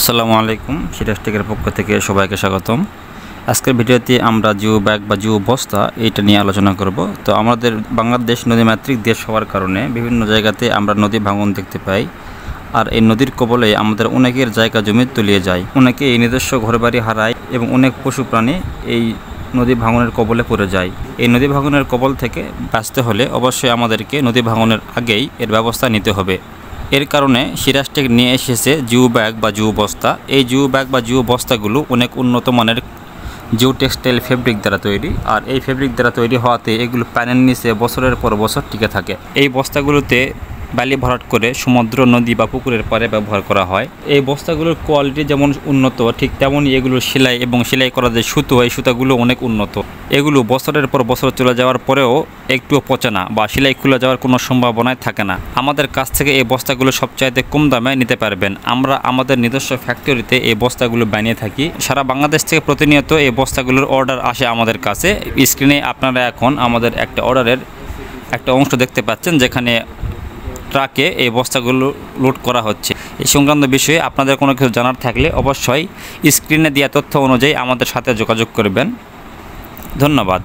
আসসালামু আলাইকুম, সিরাজ টেকের পক্ষ থেকে সবাইকে স্বাগতম। আজকের ভিডিওতে আমরা জিও ব্যাগ বা জিও বস্তা এইটা নিয়ে আলোচনা করব। তো আমাদের বাংলাদেশ নদীমাতৃক দেশ হওয়ার কারণে বিভিন্ন জায়গাতে আমরা নদী ভাঙন দেখতে পাই। আর এই নদীর কবলে আমাদের অনেকের জায়গা জমি তলিয়ে যায়, অনেকে এই নিজস্ব ঘরবাড়ি হারায় এবং অনেক পশু প্রাণী এই নদী ভাঙনের কবলে পড়ে যায়। এই নদী ভাঙনের কবল থেকে বাঁচতে হলে অবশ্যই আমাদেরকে নদী ভাঙনের আগেই এর ব্যবস্থা নিতে হবে। এর কারণে সিরাজ টেক নিয়ে এসেছে জিও ব্যাগ বা জিও বস্তা। এই জিও ব্যাগ বা জিও বস্তাগুলো অনেক উন্নত মানের জিও টেক্সটাইল ফেব্রিক দ্বারা তৈরি। আর এই ফেব্রিক দ্বারা তৈরি হওয়াতে এগুলো প্যানের নিচে বছরের পর বছর টিকে থাকে। এই বস্তাগুলোতে বালি ভরাট করে সমুদ্র, নদী বা পুকুরের পাড়ে ব্যবহার করা হয়। এই বস্তাগুলোর কোয়ালিটি যেমন উন্নত, ঠিক তেমনই এগুলোর সেলাই এবং সেলাই করা যে সুতো, এই সুতাগুলো অনেক উন্নত। এগুলো বছরের পর বছর চলে যাওয়ার পরেও একটুও পচে না বা সেলাই খুলে যাওয়ার কোনো সম্ভাবনাই থাকে না। আমাদের কাছ থেকে এই বস্তাগুলো সবচাইতে কম দামে নিতে পারবেন। আমরা আমাদের নিজস্ব ফ্যাক্টরিতে এই বস্তাগুলো বানিয়ে থাকি। সারা বাংলাদেশ থেকে প্রতিনিয়ত এই বস্তাগুলোর অর্ডার আসে আমাদের কাছে। স্ক্রিনে আপনারা এখন আমাদের একটা অর্ডারের একটা অংশ দেখতে পাচ্ছেন, যেখানে ট্রাকে এই বস্তাগুলো লোড করা হচ্ছে। এই সংক্রান্ত বিষয়ে আপনাদের কোনো কিছু জানার থাকলে অবশ্যই স্ক্রিনে দেওয়া তথ্য অনুযায়ী আমাদের সাথে যোগাযোগ করবেন। ধন্যবাদ।